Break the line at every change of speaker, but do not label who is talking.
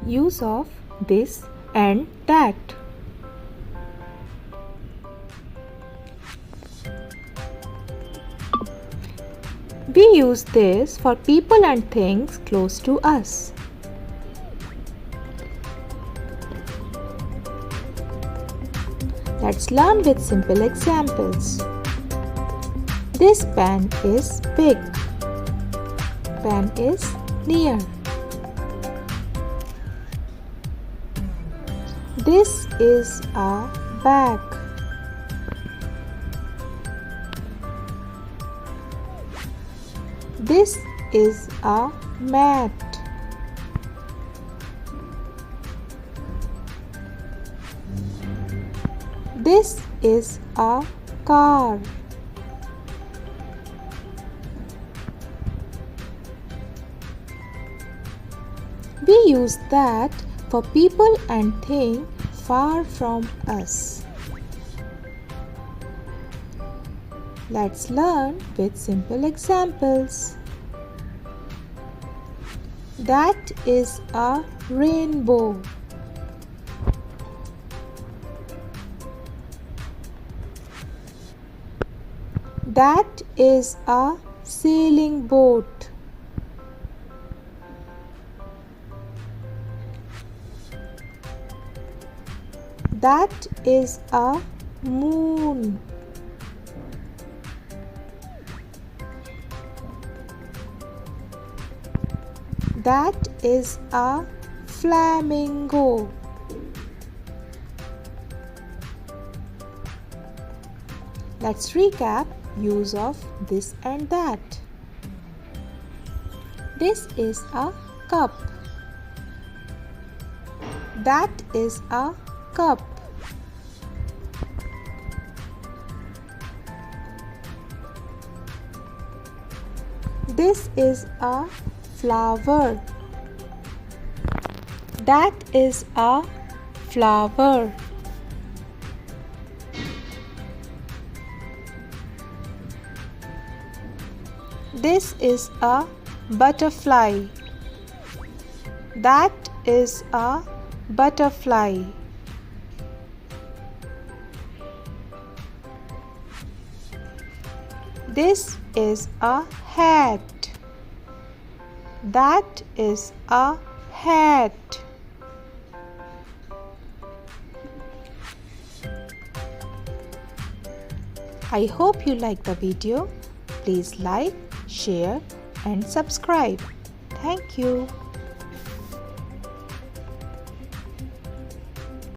Use of this and that. We use this for people and things close to us. Let's learn with simple examples. This pen is big. Pen is near. This is a bag. This is a mat. This is a car. We use that for people and things far from us. Let's learn with simple examples. That is a rainbow. That is a sailing boat. That is a moon. That is a flamingo. Let's recap use of this and that. This is a cup. That is a cup. This is a flower. That is a flower. This is a butterfly. That is a butterfly. This is a hat. That is a hat. I hope you like the video. Please like, share and subscribe. Thank you.